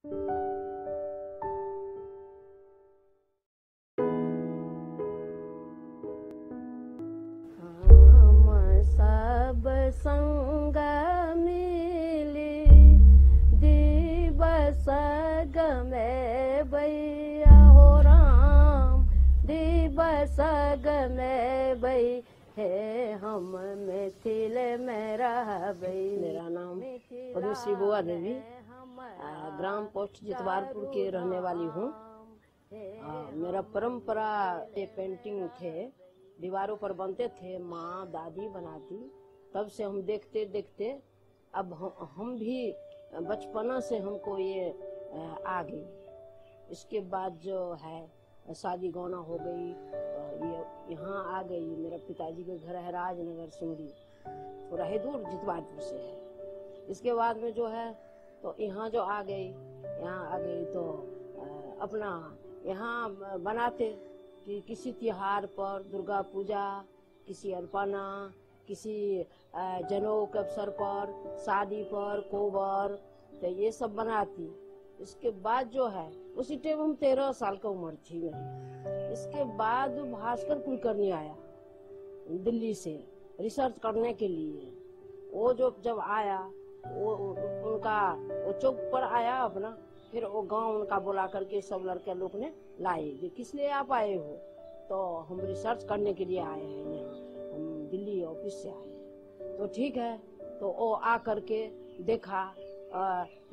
सब संग मिली दिवस में भैया हो राम, दिवस में भई है हम मिथिल में रहबई। मेरा नाम पद्मश्री बुआ देवी, ग्राम पोस्ट जितवारपुर के रहने वाली हूँ। मेरा परंपरा ये पेंटिंग थे, दीवारों पर बनते थे, माँ दादी बनाती, तब से हम देखते देखते अब हम भी बचपना से हमको ये आ गई। इसके बाद जो है शादी गौना हो गई, ये यहाँ आ गई। मेरा पिताजी का घर है राजनगर सिमरी, थोड़ा ही दूर जितवारपुर से है। इसके बाद में जो है तो यहाँ जो आ गई, यहाँ आ गई तो अपना यहाँ बनाते कि किसी त्योहार पर, दुर्गा पूजा, किसी अर्पणा, किसी जनेऊ के अवसर पर, शादी पर, कोबर, तो ये सब बनाती। इसके बाद जो है उसी टाइम हम 13 साल का उम्र थी मेरी। इसके बाद भास्कर कुलकर्णी आया दिल्ली से रिसर्च करने के लिए। वो जो जब आया वो उनका वो चौक पर आया अपना, फिर वो गांव उनका बुला करके सब लड़के लोग ने लाए कि किस लिए आप आए हो। तो हम रिसर्च करने के लिए आए हैं, यहाँ हम दिल्ली ऑफिस से आए हैं। तो ठीक है, तो वो आ करके देखा,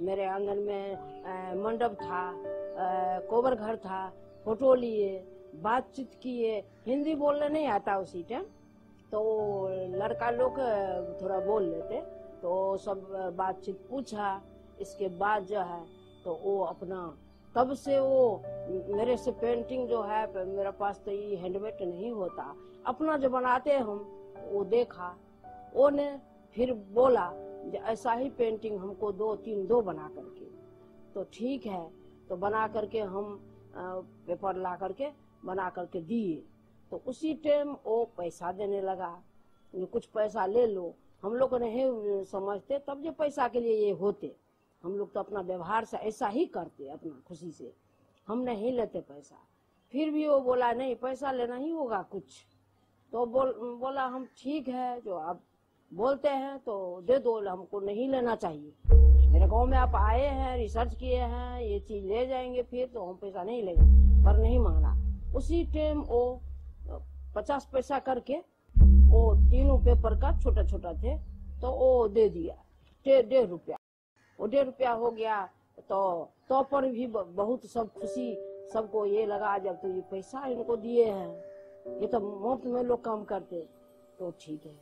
मेरे आंगन में मंडप था, कोबर घर था, फोटो लिए, बातचीत किए। हिंदी बोलने नहीं आता उसी टाइम, तो लड़का लोग थोड़ा बोल लेते, तो सब बातचीत पूछा। इसके बाद जो है तो वो अपना तब से वो मेरे से पेंटिंग जो है, मेरे पास तो ये हैंडमेड नहीं होता, अपना जो बनाते हम वो देखा। वो ने फिर बोला ऐसा ही पेंटिंग हमको 2 बना करके। तो ठीक है, तो बना करके हम पेपर ला करके बना करके दिए। तो उसी टाइम वो पैसा देने लगा, कुछ पैसा ले लो। हम लोग नहीं समझते तब जो पैसा के लिए ये होते, हम लोग तो अपना व्यवहार से ऐसा ही करते, अपना खुशी से हम नहीं लेते पैसा। फिर भी वो बोला नहीं पैसा लेना ही होगा कुछ। तो बोला हम ठीक है, जो आप बोलते हैं तो दे दो, हमको नहीं लेना चाहिए। मेरे गांव में आप आए हैं, रिसर्च किए हैं, ये चीज ले जाएंगे फिर तो हम पैसा नहीं लेंगे। पर नहीं मांगा। उसी टाइम वो 50 पैसा करके वो 3 पेपर का छोटा छोटा थे, तो वो दे दिया 1.5 रुपया। वो 1.5 रुपया हो गया। तो पर भी बहुत सब खुशी, सबको ये लगा जब तो ये पैसा इनको दिए हैं, ये तो मुफ्त में लोग काम करते। तो ठीक है,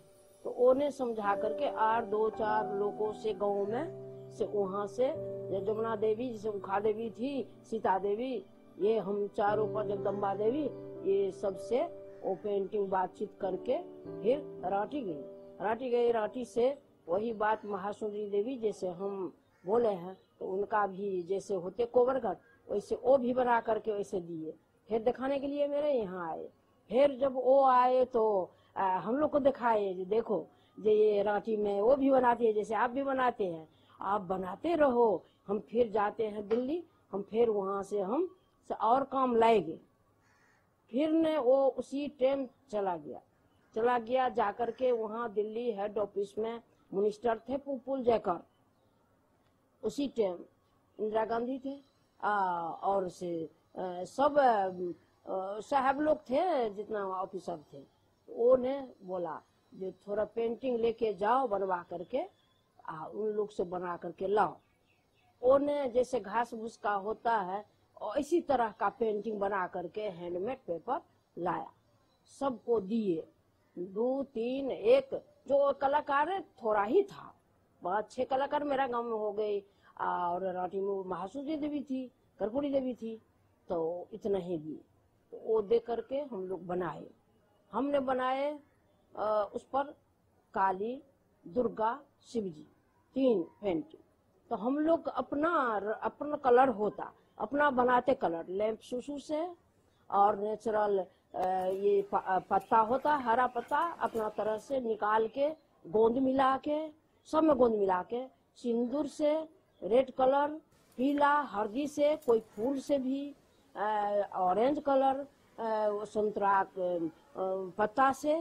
तो उन्हें समझा करके 2-4 लोगों से गांव में से, वहां से जमुना देवी, जैसे उखा देवी थी, सीता देवी, ये हम चारों पर जगदम्बा देवी, ये सबसे वो पेंटिंग बातचीत करके फिर रांटी गई। रांटी से वही बात महासुंदरी देवी, जैसे हम बोले हैं, तो उनका भी जैसे होते कोबरघट, वैसे वो भी बना करके वैसे दिए। फिर दिखाने के लिए मेरे यहाँ आए। फिर जब वो आए तो हम लोग को दिखाए, देखो जो ये रांटी में वो भी बनाती है, जैसे आप भी बनाते हैं, आप बनाते रहो। हम फिर जाते हैं दिल्ली, हम फिर वहां से हम और काम लाएंगे। फिर ने वो उसी टाइम चला गया जाकर के वहाँ दिल्ली हेड ऑफिस में मिनिस्टर थे पुपुल जयकर। उसी टाइम इंदिरा गांधी थे और से सब साहब लोग थे, जितना ऑफिसर थे। वो ने बोला जो थोड़ा पेंटिंग लेके जाओ, बनवा करके उन लोग से बना करके लाओ। वो ने जैसे घास भूस का होता है इसी तरह का पेंटिंग बना करके हैंडमेड पेपर लाया, सबको दिए। 2-3 1 जो कलाकार थोड़ा ही था, 5-6 कलाकार मेरा गांव में हो गए। और रांटी में महासुंदरी देवी थी, कर्पूरी देवी थी, तो इतना ही दिए। तो वो दे करके हम लोग बनाए। हमने बनाए उस पर काली, दुर्गा, शिवजी 3 पेंटिंग। तो हम लोग अपना कलर होता, अपना बनाते कलर, लैंप सुसु से और नेचुरल ये पत्ता होता, हरा पत्ता, अपना तरह से निकाल के गोंद मिला के, सब में गोंद मिला के, सिंदूर से रेड कलर पीला हल्दी से, कोई फूल से भी, ऑरेंज कलर, संतरा पत्ता से,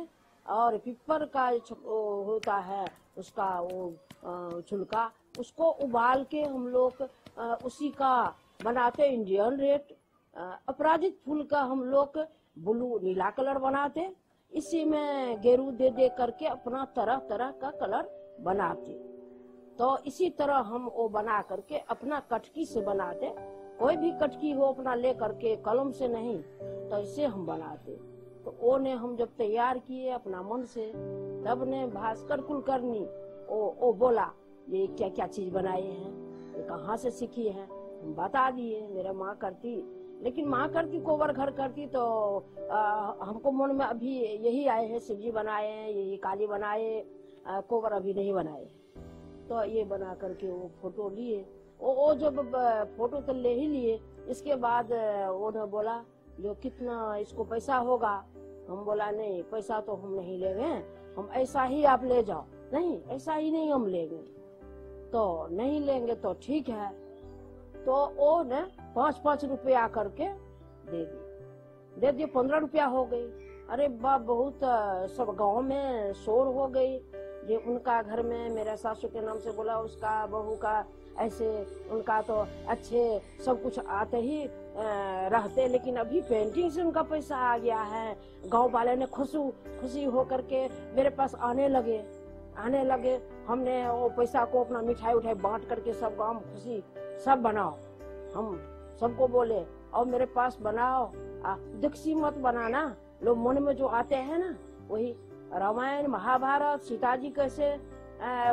और पिपर का होता है उसका वो छिलका, उसको उबाल के हम लोग उसी का बनाते इंडियन रेड। अपराजित फूल का हम लोग ब्लू नीला कलर बनाते, इसी में गेरू दे दे करके अपना तरह तरह का कलर बनाते। तो इसी तरह हम वो बना करके अपना कटकी से बनाते, कोई भी कटकी हो अपना ले करके, कलम से नहीं, तो इसे हम बनाते। तो वो ने हम जब तैयार किए अपना मन से, तब ने भास्कर कुलकर्णी ओ बोला ये क्या क्या चीज बनाए हैं, ये कहाँ से सीखी है। हम बता दिए मेरा माँ करती, लेकिन माँ करती कोबर घर करती, तो हमको मन में अभी यही आए हैं, शिवजी बनाए हैं, यही काली बनाए, कोबर अभी नहीं बनाए। तो ये बना करके वो फोटो लिए, वो जब फोटो तो ले ही लिए, इसके बाद उन्होंने बोला जो कितना इसको पैसा होगा। हम बोला नहीं पैसा तो हम नहीं लेंगे, हम ऐसा ही आप ले जाओ। नहीं ऐसा ही नहीं हम लेंगे, तो नहीं लेंगे तो ठीक है। तो वो ने 5-5 रुपया करके दे दिए 15 रुपया हो गई। अरे बाप बहुत सब गांव में शोर हो गई, ये उनका घर में मेरे सासू के नाम से बोला, उसका बहू का ऐसे, उनका तो अच्छे सब कुछ आते ही रहते, लेकिन अभी पेंटिंग से उनका पैसा आ गया है। गांव वाले ने खुशी हो करके मेरे पास आने लगे। हमने वो पैसा को अपना मिठाई उठाई बांट करके सब गांव खुशी, सब बनाओ, हम सबको बोले और मेरे पास बनाओ, दीक्षी मत बनाना। लोग मन में जो आते हैं ना, वही रामायण महाभारत, सीता जी कैसे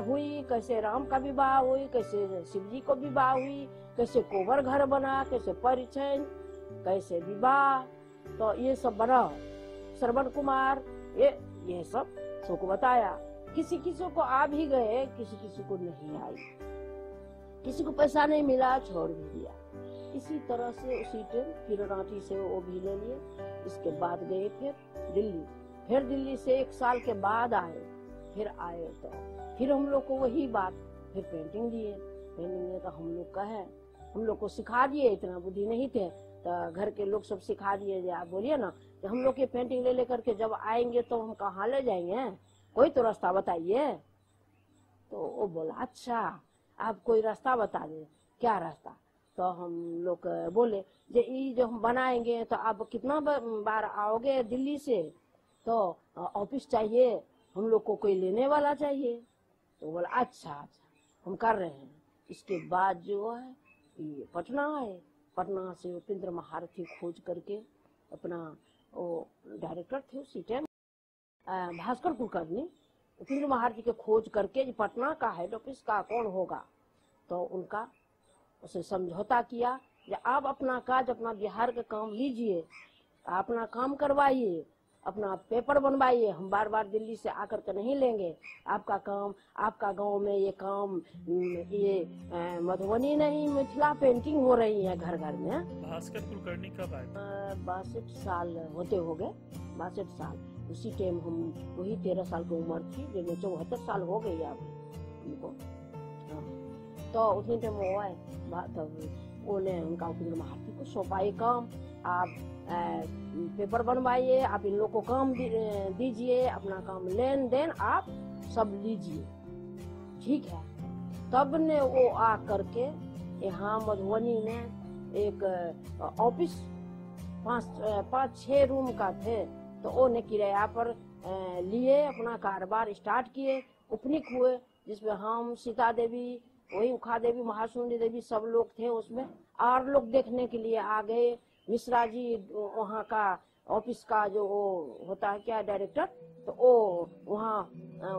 हुई, कैसे राम का विवाह हुई, कैसे शिव जी को विवाह हुई, कैसे कोबर घर बना, कैसे परिचय, कैसे विवाह, तो ये सब बनाओ। श्रवण कुमार ये सब सबको बताया। किसी को आ भी गए, किसी को नहीं आई, किसी को पैसा नहीं मिला, छोड़ भी दिया। इसी तरह से उसी टाइम फिर रांची से वो भी ले लिए। इसके बाद गए फिर दिल्ली से 1 साल के बाद आए। तो फिर हम लोग को वही बात, फिर पेंटिंग दिए। पेंटिंग में तो हम लोग का है, हम लोग को सिखा दिए, इतना बुद्धि नहीं थे तो घर के लोग सब सिखा दिए। आप बोलिए ना कि हम लोग ये पेंटिंग ले करके जब आएंगे तो हम कहाँ ले जाएंगे, कोई तो रास्ता बताइए। तो वो बोला अच्छा आप कोई रास्ता बता दे। क्या रास्ता? तो हम लोग बोले ये जो हम बनाएंगे तो आप कितना बार आओगे दिल्ली से, तो ऑफिस चाहिए, हम लोग को कोई लेने वाला चाहिए। तो बोला अच्छा हम कर रहे हैं। इसके बाद जो है ये पटना आए, पटना से उपेंद्र महारथी खोज करके, अपना वो डायरेक्टर थे उसी टाइम भास्कर कुलकर्णी, उपेंद्र महारथी के खोज करके पटना का हेड ऑफिस का कौन होगा, तो उनका उसे समझौता किया कि आप अपना काज, अपना बिहार का काम लीजिए, अपना काम करवाइए, अपना पेपर बनवाइए, हम बार बार दिल्ली से आकर के नहीं लेंगे आपका काम। आपका गांव में ये काम, ये मधुबनी नहीं मिथिला पेंटिंग हो रही है घर घर में। भास्कर कुलकर्णी कब आए? 62 साल होते हो गए, 62 साल। उसी टाइम हम वही 13 साल की उम्र थी, जिनमें 74 साल हो गई अब उनको। तो उसी टाइम वो आए, तब उन्हें उनका उपेंद्र महारथी को सौंपा ये काम, आप पेपर बनवाइए, आप इन लोग को काम दीजिए, अपना काम लेन देन आप सब लीजिए, ठीक है। तब ने वो आ करके यहाँ मधुबनी में एक ऑफिस 5-6 रूम का थे, तो वो ने किराया पर लिए, अपना कारोबार स्टार्ट किए। उपनिक हुए जिसमें हम, सीता देवी, वही उखा देवी, महासुंदरी देवी, सब लोग थे उसमें। और लोग देखने के लिए आ गए। मिश्रा जी वहाँ का ऑफिस का जो वो होता है क्या डायरेक्टर, तो वो वहाँ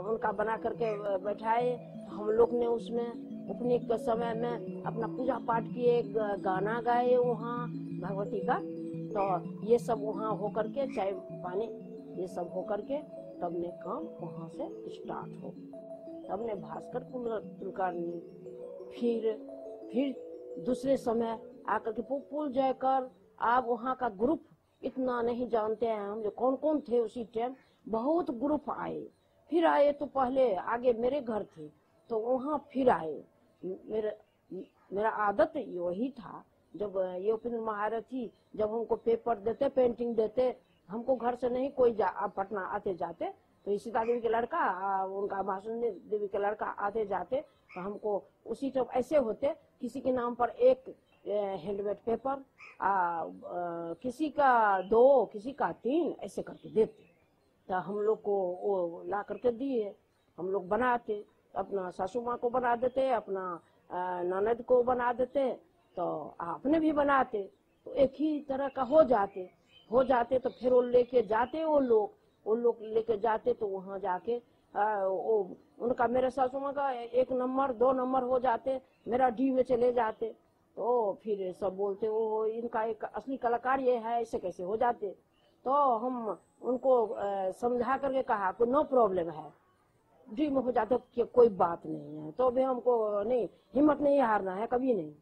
उनका बना करके बैठाए। हम लोग ने उसमें उपनिक के समय में अपना पूजा पाठ किए, गाना गाए वहाँ भगवती का। तो ये सब वहाँ होकर के, चाय पानी ये सब होकर के, तब ने काम वहाँ से स्टार्ट हो। तब ने भास्कर कुलकर्णी फिर दूसरे समय आकर के पुल जयकर, आप वहाँ का ग्रुप इतना नहीं जानते हैं हम, जो कौन कौन थे उसी टाइम, बहुत ग्रुप आए। तो पहले आगे मेरे घर थे, तो वहाँ फिर आए, मेरे मेरा आदत यही था। जब ये उपेंद्र महारथी जब हमको पेपर देते, पेंटिंग देते, हमको घर से नहीं कोई पटना आते जाते, तो सीता देवी के लड़का, उनका भाषण देवी के लड़का आते जाते, तो हमको उसी टाइम ऐसे होते, किसी के नाम पर एक हैंडमेड पेपर, किसी का 2, किसी का 3, ऐसे करके देते। तो हम लोग को वो ला करके दिए, हम लोग बनाते, अपना सासू माँ को बना देते, अपना ननद को बना देते, तो आपने भी बनाते, तो एक ही तरह का हो जाते। तो फिर वो लेके जाते, वो लोग लेके जाते, तो वहाँ जाके वो उनका, मेरे सासू माँ का 1 नंबर 2 नंबर हो जाते, मेरा डी में चले जाते। तो फिर सब बोलते वो इनका एक असली कलाकार ये है, ऐसे कैसे हो जाते। तो हम उनको समझा करके कहा कि नो प्रॉब्लम है, डी में हो जाते कि कोई बात नहीं है। तो भी हमको नहीं, हिम्मत नहीं हारना है कभी नहीं,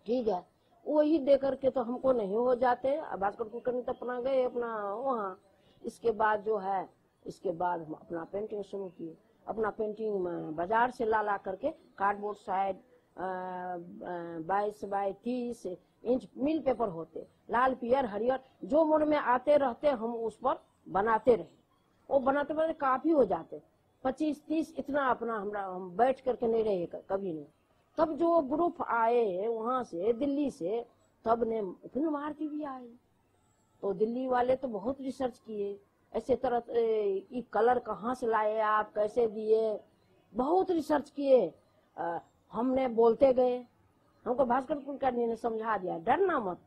ठीक है। वही दे करके तो हमको नहीं हो जाते। भास्कर कुलकर्णी तो अपना गए अपना वहाँ। इसके बाद जो है, इसके बाद हम अपना पेंटिंग शुरू किए। अपना पेंटिंग बाजार से ला करके cardboard side 22 by 30 inch mill paper होते, लाल पियर हरियर, जो मन में आते रहते हम उस पर बनाते रहे। वो बनाते बनाते काफी हो जाते, 25-30 इतना अपना हम बैठ करके नहीं रहे कभी नहीं। तब जो ग्रुप आए वहां से दिल्ली से, तब ने उपेंद्र महारथी भी आए, तो दिल्ली वाले तो बहुत रिसर्च किए, ऐसे तरह ये कलर कहाँ से लाए आप, कैसे दिए, बहुत रिसर्च किए। हमने बोलते गए, हमको भास्कर कुलकर्णी ने समझा दिया, डरना मत।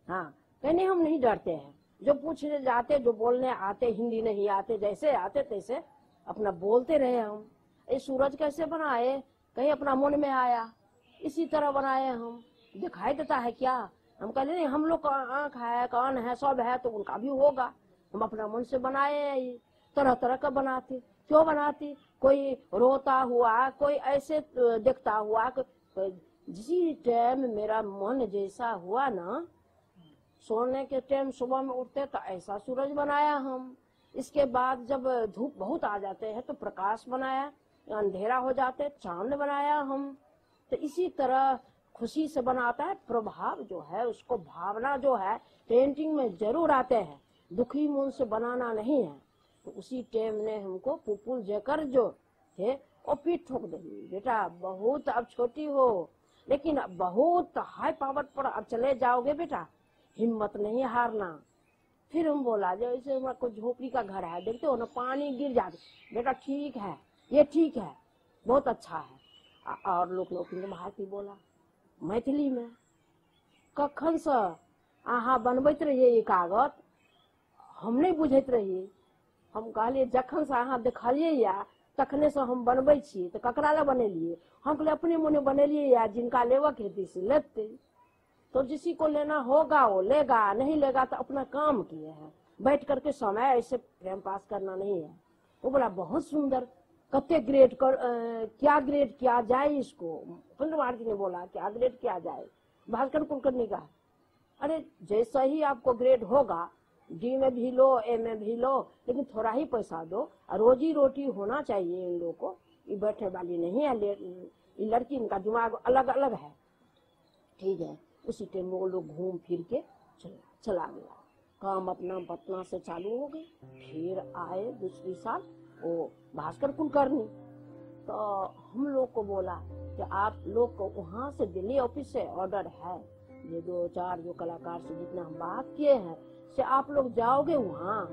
हाँ, कहने हम नहीं डरते हैं, जो पूछने जाते, जो बोलने आते, हिंदी नहीं आते, जैसे आते तैसे अपना बोलते रहे हम। ये सूरज कैसे बनाए, कहीं अपना मन में आया, इसी तरह बनाए हम। दिखाई देता है क्या, हम कहते नहीं, हम लोग का आँख है, कान है, सब है, तो उनका भी होगा। हम अपना मन से बनाए हैं, ये तरह तरह का बनाते। क्यों बनाते, कोई रोता हुआ, कोई ऐसे देखता हुआ, जिसी टाइम मेरा मन जैसा हुआ ना, सोने के टाइम सुबह में उठते तो ऐसा सूरज बनाया हम। इसके बाद जब धूप बहुत आ जाते हैं तो प्रकाश बनाया, अंधेरा हो जाते चांद बनाया हम। तो इसी तरह खुशी से बनाता है, प्रभाव जो है उसको, भावना जो है पेंटिंग में जरूर आते हैं, दुखी मन से बनाना नहीं है। तो उसी टाइम ने हमको पुपुल जयकर जो थे वो पीठ ठोक देंगे, बेटा बहुत अब छोटी हो, लेकिन बहुत हाई पावर पर अब चले जाओगे बेटा, हिम्मत नहीं हारना। फिर हम बोला, जैसे कोई झोपड़ी का घर है, देखते हो ना पानी गिर जाते, बेटा ठीक है, ये ठीक है, बहुत अच्छा है। और लोग उपेंद्र महारथी बोला मैथिली में, कखन से अहाँ बनबैत रहिए ये कागज, हम नहीं बुझैत रहिए। हम कहलिए जखन से अहाँ देखलिए या तखने से हम बनबै छी, तो ककरा ला बनेलिए, हम कहले अपने मुने बनेलिए, या जिनका लेवा के हेतु से लेते। तो जिसी को लेना होगा वो लेगा, नहीं लेगा तो अपना काम किए हैं, बैठ करके समय ऐसे टाइम पास करना नहीं है। वो बोला बहुत सुंदर, कते ग्रेड कर क्या ग्रेड किया जाए इसको। उपेंद्र महारथी ने बोला क्या ग्रेड किया जाए, भास्कर कुलकर्णी का, अरे जैसा ही आपको ग्रेड होगा, डी में भी लो, ए में भी लो, लेकिन थोड़ा ही पैसा दो, रोजी रोटी होना चाहिए इन लोगों को। ये बैठने वाली नहीं है, ये लड़की, इनका दिमाग अलग अलग है, ठीक है। उसी टाइम वो लोग घूम फिर के चला गया, काम अपना पटना से चालू हो गए। फिर आए दूसरी साल वो भास्कर कुलकर्णी, तो हम लोग को बोला कि आप लोग को वहाँ से दिल्ली ऑफिस से ऑर्डर है, ये 2-4 जो कलाकार से जितना हम बात किए हैं से आप लोग जाओगे वहाँ।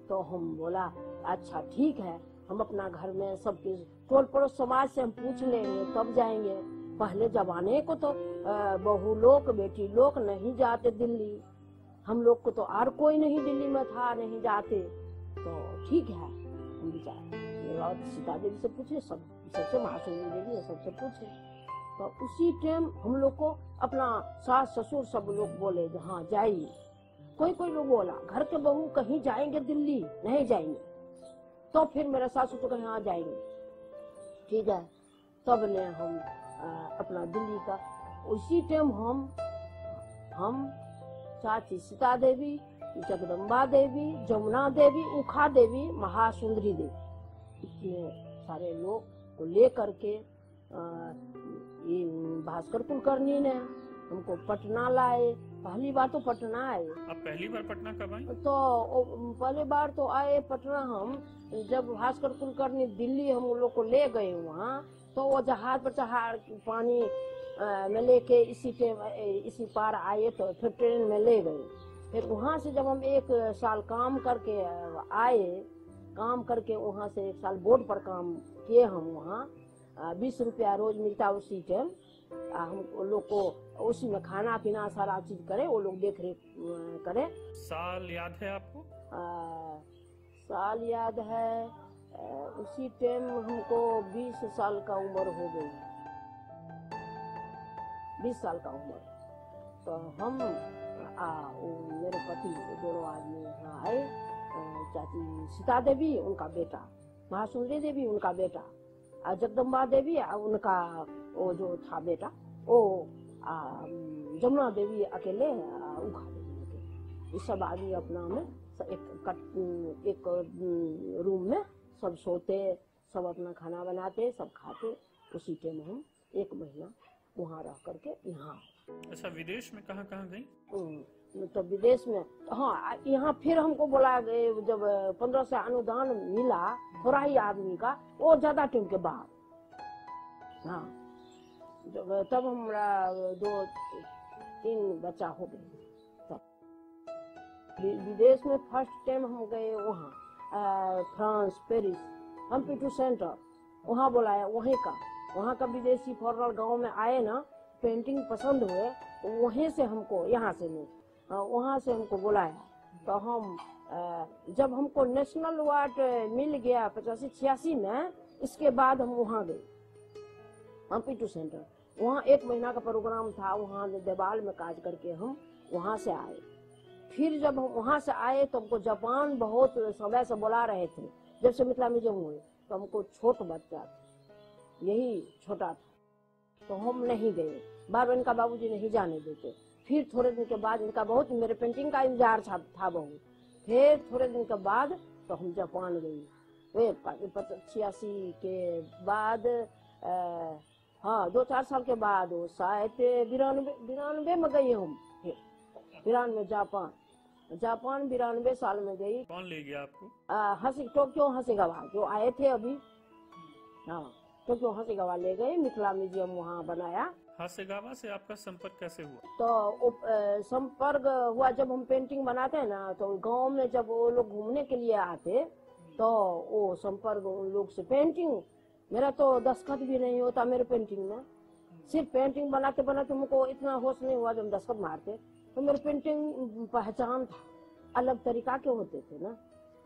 तो हम बोला अच्छा ठीक है, हम अपना घर में सबके टोल पड़ोस समाज से हम पूछ लेंगे तब जाएंगे। पहले जमाने को तो बहू लोग बेटी लोग नहीं जाते दिल्ली, हम लोग को तो और कोई नहीं दिल्ली में था, नहीं जाते। तो ठीक है, हम और सीता देवी से पूछे, सबसे महासुंदरी देवी है, सबसे पूछे। तो उसी टाइम हम लोग को अपना सास ससुर सब लोग बोले हाँ जाइए। कोई लोग बोला घर के बहू कहीं जाएंगे दिल्ली, नहीं जाएंगे। तो फिर मेरा सासू तो कहीं हाँ जाएंगे, ठीक है। तब ने हम अपना दिल्ली का उसी टाइम हम चाची सीता देवी, जगदम्बा देवी, जमुना देवी, उखा देवी, महासुंदरी देवी, इतने सारे लोग को ले करके भास्कर कुलकर्णी ने हमको पटना लाए। पहली बार तो पटना आए। आप पहली बार पटना कब आए? तो पहली बार तो आए पटना हम, जब भास्कर कुलकर्णी दिल्ली हम लोग को ले गए वहाँ, तो वो जहाज पर चढ़ा पानी में लेके इसी पार आए, तो फिर ट्रेन में ले गए। फिर वहाँ से जब हम 1 साल काम करके आए, काम करके वहाँ से 1 साल बोर्ड पर काम किए हम वहाँ, 20 रुपया रोज मिलता उसी टाइम। हम लोग को उसी में खाना पीना सारा चीज करे, वो लोग देख रेख करे। साल याद है आपको? साल याद है, उसी टाइम हमको 20 साल का उम्र हो गई, 20 साल का उम्र। तो हम मेरे पति दोनों आदमी यहाँ आए, चाची सीता देवी उनका बेटा, महासुंदरी देवी उनका बेटा, जगदम्बा देवी उनका वो जो था बेटा, वो जमुना देवी अकेले उखा देवी, ये सब आदमी अपना में एक रूम में सब सोते, सब अपना खाना बनाते, सब खाते। उसी टाइम हम 1 महीना वहाँ रह करके यहाँ। अच्छा, विदेश में कहाँ कहाँ गई? तो विदेश में, हाँ, यहाँ फिर हमको बोला गए जब 15 से अनुदान मिला थोड़ा ही आदमी का, वो ज्यादा टाइम के बाद, हाँ, तब हमारा 2-3 बच्चा हो गए। तब विदेश में फर्स्ट टाइम हम गए वहाँ फ्रांस, पेरिस, कंप्यूटर सेंटर वहाँ बुलाया, वहाँ का विदेशी फॉरनर गांव में आए ना, पेंटिंग पसंद हुए, तो वहीं से हमको, यहाँ से नहीं, वहाँ से हमको बुलाया। तो हम जब हमको नेशनल अवार्ड मिल गया 85-86 में, इसके बाद हम वहाँ गए कंप्यूटर सेंटर। वहाँ 1 महीना का प्रोग्राम था, वहाँ देवाल में काज करके हम वहाँ से आए। फिर जब हम वहाँ से आए तो हमको जापान बहुत समय से बुला रहे थे, जब से मिथिला म्यूजियम हुए, तो हमको छोट बच्चा था, यही छोटा था, तो हम नहीं गए। बार इनका बाबूजी नहीं जाने देते। फिर थोड़े दिन के बाद इनका बहुत मेरे पेंटिंग का इंतजार था बहुत। फिर थोड़े दिन के बाद तो हम जापान गए। 85 के बाद, हाँ, 2-4 साल के बाद, वो शायद 92 में गई हम। 92 जापान 92 साल में गई। कौन ले गया आपको? टोक्यो हसीगावा जो आए थे अभी, हाँ, टोक्यो हसीगावा ले गए, मिथिला म्यूजियम वहाँ बनाया। हसीगावा से आपका संपर्क कैसे हुआ? तो संपर्क हुआ जब हम पेंटिंग बनाते हैं ना, तो गांव में जब वो लोग घूमने के लिए आते, तो वो संपर्क उन लोग से। पेंटिंग मेरा तो दस्तखत भी नहीं होता मेरे पेंटिंग में, सिर्फ पेंटिंग बनाते बनाते हमको इतना होश नहीं हुआ जब हम दस्तखत मारते, तो मेरे पेंटिंग पहचान था, अलग तरीका के होते थे ना।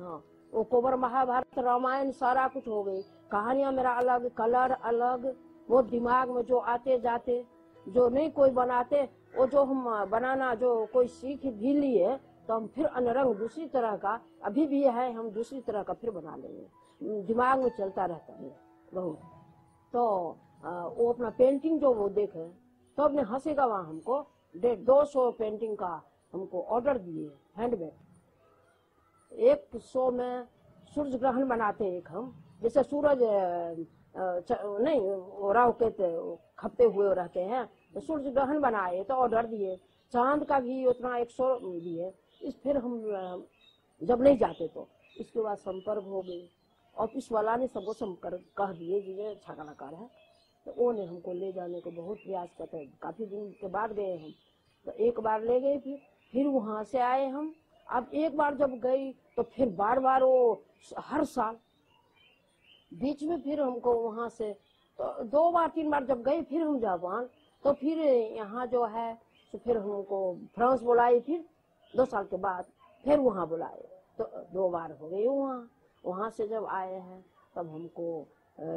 हाँ, वो कोबर महाभारत रामायण सारा कुछ हो गई, कहानियां मेरा अलग, कलर अलग, वो दिमाग में जो आते जाते, जो नहीं कोई बनाते, वो जो हम बनाना जो कोई सीख भी लिए, तो हम फिर अनरंग दूसरी तरह का, अभी भी है, हम दूसरी तरह का फिर बना लेंगे, दिमाग में चलता रहता है बहुत। तो वो अपना पेंटिंग जो वो देखे, तो अपने हसीगावा हमको 200 पेंटिंग का हमको ऑर्डर दिए हैंडमेड। 100 में सूर्य ग्रहण बनाते एक हम, जैसे सूरज नहीं राहु केतु खपते हुए रहते हैं, तो सूर्य ग्रहण बनाए तो ऑर्डर दिए। चांद का भी उतना 100 दिए। इस फिर हम जब नहीं जाते तो इसके बाद संपर्क हो गई, ऑफिस वाला ने सबको संपर्क कह दिए जिन्हें अच्छा कलाकार है, तो वो ने हमको ले जाने को बहुत प्रयास करते। काफी दिन के बाद गए हम, तो एक बार ले गए, फिर वहां से आए हम। अब एक बार जब गई तो फिर बार बार वो हर साल बीच में फिर हमको वहां से तो 2 बार 3 बार जब गए फिर हम जापान, तो फिर यहाँ जो है तो फिर हमको फ्रांस बुलाई, फिर 2 साल के बाद फिर वहाँ बुलाए, तो 2 बार हो गई वहाँ। वहाँ से जब आए हैं तब हमको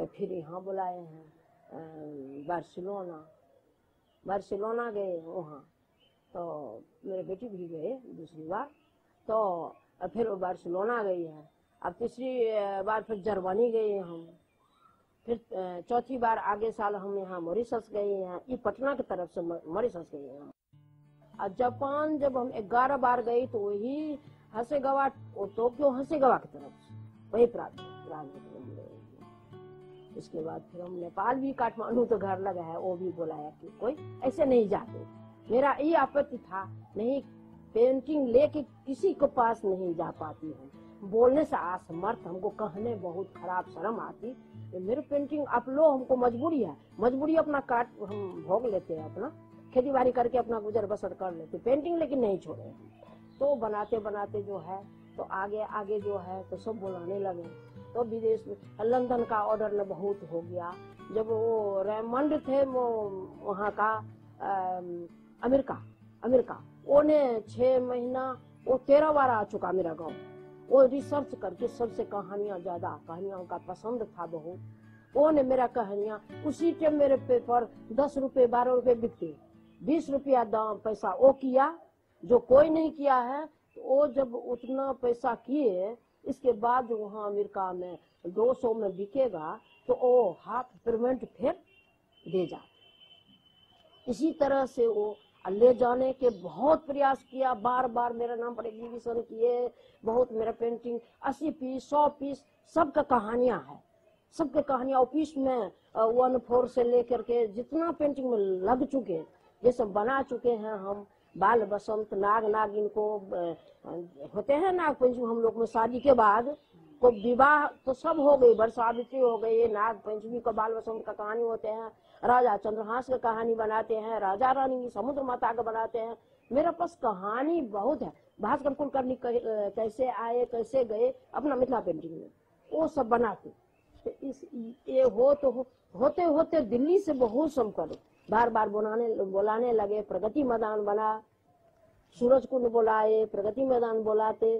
फिर यहाँ बुलाए हैं बार्सिलोना गए वहाँ, तो मेरे बेटी भी गए दूसरी बार, तो फिर बार्सिलोना गई है। अब तीसरी बार फिर जर्मनी गए हम, फिर चौथी बार आगे साल हम यहाँ मॉरिशस गए हैं, ये पटना की तरफ से मॉरिशस गए हैं। और जापान जब हम 11 बार गए तो वही हसीगावा, टोक्यो हसीगावा की तरफ से वही प्राप्त इसके बाद फिर हम नेपाल भी, काठमांडू तो घर लगा है, वो भी बुलाया कि कोई ऐसे नहीं जाते। मेरा ये आपत्ति था, नहीं पेंटिंग लेके किसी के पास नहीं जा पाती हूँ, बोलने से असमर्थ, हमको कहने बहुत खराब शर्म आती। तो मेरे पेंटिंग आप लो, हमको मजबूरी है, मजबूरी अपना काट हम भोग लेते हैं, अपना खेती बाड़ी करके अपना गुजर बसर कर लेते, पेंटिंग लेकिन नहीं छोड़े। तो बनाते बनाते जो है तो आगे आगे जो है तो सब बुलाने लगे। तो विदेश में लंदन का ऑर्डर न बहुत हो गया। जब वो रेमंड थे वो वहाँ का अमेरिका ओने 6 महीना वो 13 बार आ चुका मेरा गाँव। वो रिसर्च करके सबसे कहानियां उनका पसंद था बहुत। वो ने मेरा कहानियां उसी टाइम मेरे पेपर 10 रुपए 12 रुपए बिकते, 20 रुपया दाम पैसा वो किया जो कोई नहीं किया है। तो वो जब उतना पैसा किए, इसके बाद जो वहाँ अमेरिका में 200 में बिकेगा तो वो हाफ पेमेंट फिर दे जा। इसी तरह से वो ले जाने के बहुत प्रयास किया, बार बार मेरा नाम पर एग्जीबिशन किए, बहुत मेरा पेंटिंग 80 पीस 100 पीस सबका कहानियां है, सबके कहानियां ऑफिस में 1-4 से लेकर के जितना पेंटिंग में लग चुके, ये सब बना चुके हैं हम। बाल बसंत, नाग नागिन को होते हैं नाग पंचमी हम लोग में, शादी के बाद को विवाह तो सब हो गई, वर्षावृत्ति हो गई, नाग पंचमी का बाल बसंत का कहानी होते हैं, राजा चंद्रहास का कहानी बनाते हैं, राजा रानी समुद्र माता का बनाते हैं। मेरे पास कहानी बहुत है। भास्कर कुलकर्णी कैसे आए कैसे गए अपना मिथिला पेंटिंग में वो सब बनाते। तो इस ये होते होते दिल्ली से बहुत संपर्क बार बार बुलाने लगे। प्रगति मैदान बना, सूरज कुंड बुलाए, प्रगति मैदान बुलाते।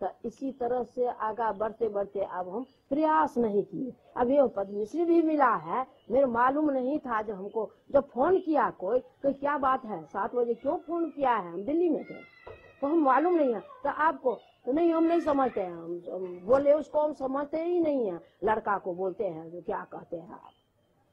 तो इसी तरह से आगा बढ़ते बढ़ते अब हम प्रयास नहीं किए। अब ये पद्मश्री भी मिला है, मेरे मालूम नहीं था। जब हमको जब फोन किया कोई तो क्या बात है 7 बजे क्यों फोन किया है, हम दिल्ली में थे तो हम मालूम नहीं है। तो आपको तो नहीं, हम नहीं समझते हैं, हम बोले उसको हम समझते ही नहीं है, लड़का को बोलते हैं जो क्या कहते हैं आप।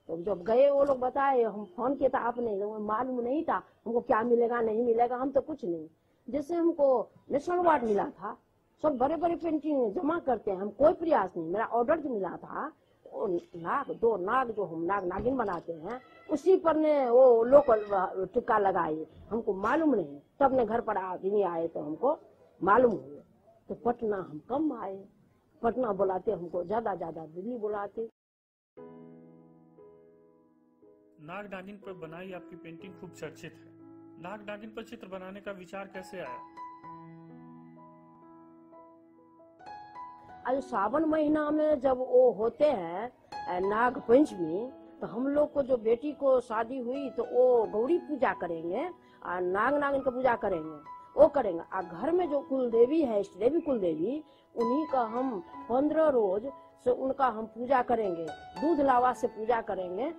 तो जब गए वो लोग बताए, हम फोन किया था आपने, मालूम नहीं था हमको क्या मिलेगा नहीं मिलेगा, हम तो कुछ नहीं। जैसे हमको नेशनल अवार्ड मिला था, सब बड़े बड़े पेंटिंग जमा करते हैं, हम कोई प्रयास नहीं। मेरा ऑर्डर जो मिला था नाग 2 नाग जो हम नाग नागिन बनाते हैं उसी पर ने वो लोकल टिक्का लगाए, हमको मालूम नहीं। तब ने घर पर आदमी आए तो हमको मालूम हुआ। तो पटना हम कम आए, पटना बुलाते हमको ज्यादा दिल्ली बुलाते। नाग नागिन पर बनाई आपकी पेंटिंग खूब चर्चित है। नाग नागिन पर चित्र बनाने का विचार कैसे आया? आज सावन महीना में जब वो होते हैं नाग पंचमी, तो हम लोग को जो बेटी को शादी हुई तो वो गौरी पूजा करेंगे और नाग नागिन का पूजा करेंगे, वो करेंगे। और घर में जो कुलदेवी है, इष्ट देवी कुलदेवी, उन्हीं का हम 15 रोज से उनका हम पूजा करेंगे, दूध लावा से पूजा करेंगे।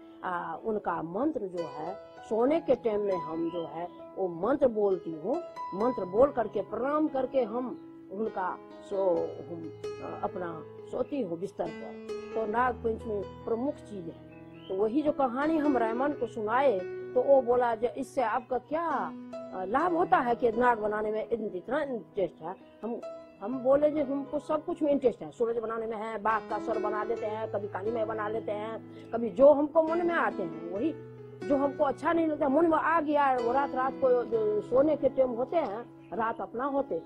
उनका मंत्र जो है सोने के टाइम में हम जो है वो मंत्र बोलती हूँ, मंत्र बोल करके प्रणाम करके हम उनका हम अपना सोती हूँ बिस्तर पर। तो नाग पंचमी प्रमुख चीज है। तो वही जो कहानी हम रेमंड को सुनाए तो वो बोला जो इससे आपका क्या लाभ होता है कि नाग बनाने में इतना इंटरेस्ट है। हम बोले जो हमको सब कुछ में इंटरेस्ट है, सूरज बनाने में है, बाघ का सर बना देते हैं, कभी काली में बना लेते हैं, कभी जो हमको मन में आते हैं वही। जो हमको अच्छा नहीं लगता मन में आ गया, वो रात को जो सोने के टाइम होते हैं, रात अपना होते,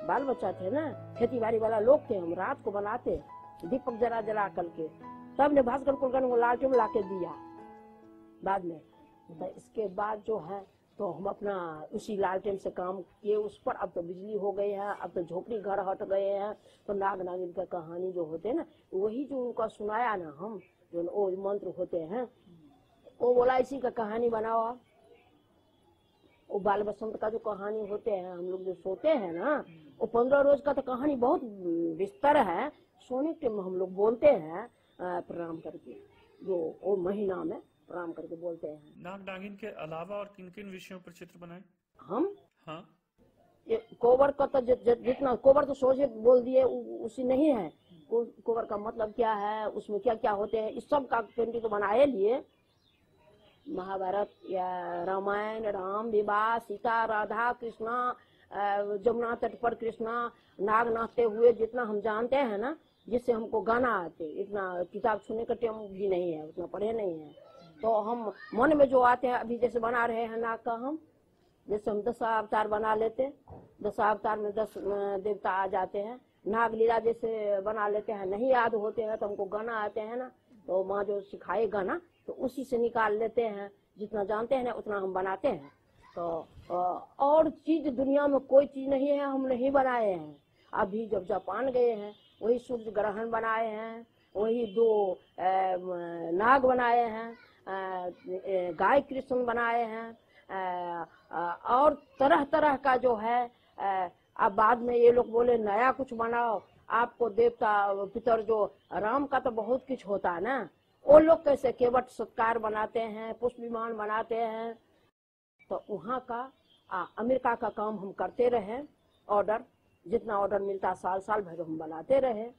बाल बच्चा थे ना, खेती बाड़ी वाला लोग थे, हम रात को बनाते दीपक जला करके। तब ने भास्कर कुलकर्णी को लालटेन ला के दिया बाद में। तो इसके बाद जो है तो हम अपना उसी लालटेन से काम किए उस पर। अब तो बिजली हो गई है, अब तो झोपड़ी घर हट गए हैं। तो नाग नागिन का कहानी जो होते हैं ना, वही जो उनका सुनाया ना हम, जो वो मंत्र होते हैं, वो बोला इसी का कहानी बनाओ। वो बाल बसंत का जो कहानी होते हैं, हम लोग जो सोते हैं ना, वो 15 रोज का तो कहानी बहुत विस्तार है। सोने के हम लोग बोलते हैं प्रणाम करके, जो वो महीना में प्रणाम करके बोलते हैं। नाग नागिन के अलावा और किन किन विषयों पर चित्र बनाए हम? हाँ, ये कोबर का तो जितना कोबर तो सोचे बोल दिए उसी नहीं है। कोबर का मतलब क्या है, उसमें क्या क्या होते हैं, इस सब का पेंटिंग तो बनाए लिए। महाभारत या रामायण, राम विवाह, सीता राधा कृष्णा, जमुना तट पर कृष्णा, नाग नाचते हुए, जितना हम जानते हैं ना, जिससे हमको गाना आते, इतना किताब छूने का टाइम भी नहीं है, उतना पढ़े नहीं है, तो हम मन में जो आते हैं, अभी जैसे बना रहे हैं नाग का हम, जैसे हम 10 अवतार बना लेते, 10 अवतार में 10 देवता आ जाते हैं, नाग लीला जैसे बना लेते हैं, नहीं याद होते हैं तो हमको गाना आते हैं ना, तो माँ जो सिखाए गाना तो उसी से निकाल लेते हैं, जितना जानते हैं ना उतना हम बनाते हैं। तो और चीज दुनिया में कोई चीज नहीं है हम नहीं बनाए हैं। अभी जब जापान गए हैं वही सूर्य ग्रहण बनाए हैं, वही 2 नाग बनाए हैं, गाय कृष्ण बनाए हैं, और तरह तरह का जो है। अब बाद में ये लोग बोले नया कुछ बनाओ, आपको देवता पितर जो राम का तो बहुत कुछ होता है ना, वो लोग कैसे केवट सत्कार बनाते हैं, पुष्प विमान बनाते हैं। तो वहाँ का अमेरिका का काम हम करते रहे, ऑर्डर जितना ऑर्डर मिलता साल साल भर हम बनाते रहे।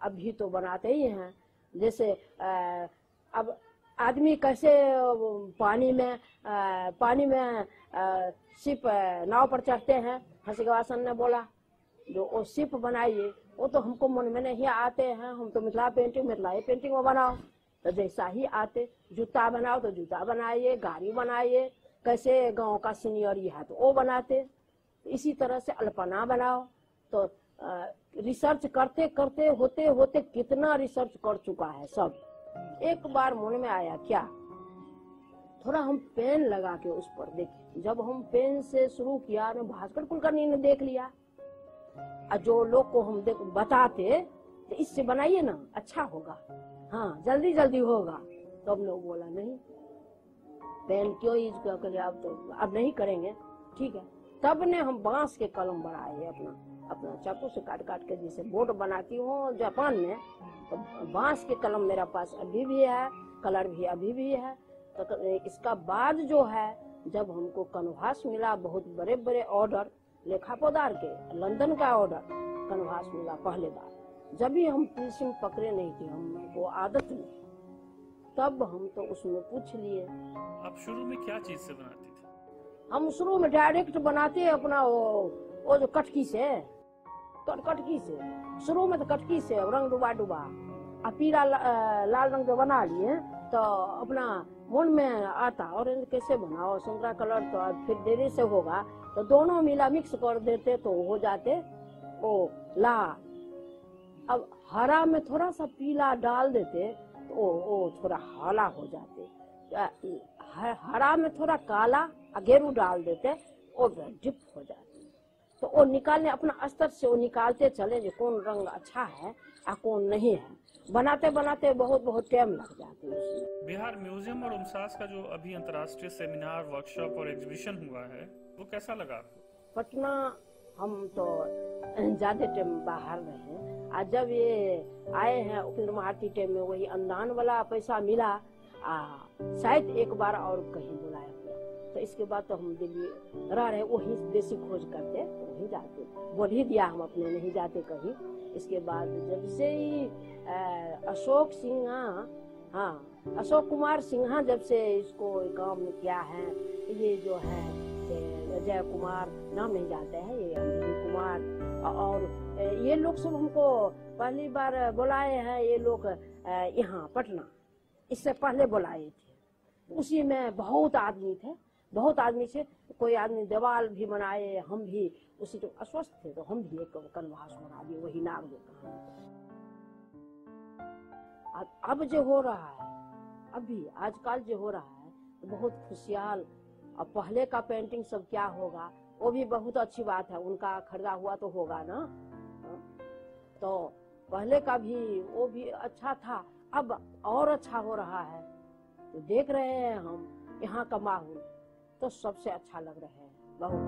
अभी तो बनाते ही हैं। जैसे अब आदमी कैसे पानी में शिप नाव पर चढ़ते हैं, हंसिकवासन ने बोला जो वो शिप बनाइए, वो तो हमको मन में नहीं आते हैं, हम तो मिथिला पेंटिंग में बनाओ, तो जैसा ही आते, जूता बनाओ तो जूता बनाइए, गाड़ी बनाइए, कैसे गांव का सीनियरी है तो वो बनाते, इसी तरह से अल्पना बनाओ। तो रिसर्च करते करते होते होते कितना रिसर्च कर चुका है सब। एक बार मन में आया क्या, थोड़ा हम पेन लगा के उस पर देखे। जब हम पेन से शुरू किया ना, भास्कर कुलकर्णी ने देख लिया, और जो लोग को हम बताते तो इससे बनाइए ना अच्छा होगा, हाँ जल्दी जल्दी होगा। तो हम लोग बोला नहीं, पेन क्यों यूज करें, अब तो अब नहीं करेंगे, ठीक है। तब ने हम बांस के कलम बनाए, अपना चाकू से काट काट के, जैसे बोर्ड बनाती हूँ जापान में, तो बांस के कलम मेरा पास अभी भी है, कलर भी अभी भी है। तो इसका बाद जो है, जब हमको कनवास मिला, बहुत बड़े बड़े ऑर्डर, लेखा पौधार के लंदन का ऑर्डर कनवास मिला पहले बार, जब भी हम फिनिशिंग पकड़े नहीं थे, हमको आदत नहीं, तब हम तो उसमें पूछ लिए। आप शुरू में क्या चीज से बनाती थी? हम शुरू में डायरेक्ट बनाते अपना वो जो कटकी से शुरू में तो कटकी से रंग डुबा पीला लाल रंग जो बना लिए, तो अपना मन में आता और कैसे बनाओ संतरा कलर, तो फिर देरी से होगा, तो दोनों मिला मिक्स कर देते तो हो जाते वो लाल। अब हरा में थोड़ा सा पीला डाल देते तो वो थोड़ा हरा हो जाते, हरा में थोड़ा काला गेरू डाल देते, वो डिप हो जाते। तो वो निकालने अपना स्तर से वो निकालते चले जो कौन रंग अच्छा है और कौन नहीं है। बनाते बनाते बहुत टाइम लग जाते हैं उसमें। बिहार म्यूजियम और उमसास का जो अभी अंतर्राष्ट्रीय सेमिनार, वर्कशॉप और एग्जीबिशन हुआ है, वो कैसा लगा आपको? पटना हम तो ज्यादा टाइम बाहर रहे, आज जब ये आए हैं उपेंद्र महारती टाइम में, वही अनुदान वाला पैसा मिला, शायद एक बार और कहीं बुलाया, तो इसके बाद तो हम दिल्ली रह रहे, वही देसी खोज करते, वहीं जाते, बोल ही दिया हम अपने नहीं जाते कहीं। इसके बाद जब से ही अशोक कुमार सिन्हा जब से इसको काम किया है, ये जो है अजय कुमार नाम नहीं जाते हैं, ये अंजलि कुमार और ये लोग सब हमको पहली बार बुलाए हैं, ये लोग यहाँ पटना, इससे पहले बुलाए थे, उसी में बहुत आदमी थे, कोई आदमी देवाल भी बनाए, हम भी उसी तो अस्वस्थ थे तो हम भी एक कनवास बना दिए, वही नाग जो कहा। अब जो हो रहा है, अभी आजकल जो हो रहा है तो बहुत खुशहाल। अब पहले का पेंटिंग सब क्या होगा, वो भी बहुत अच्छी बात है, उनका खरीदा हुआ तो होगा ना, तो पहले का भी वो भी अच्छा था, अब और अच्छा हो रहा है। तो देख रहे हैं हम यहाँ का माहौल तो सबसे अच्छा लग रहा है बहुत।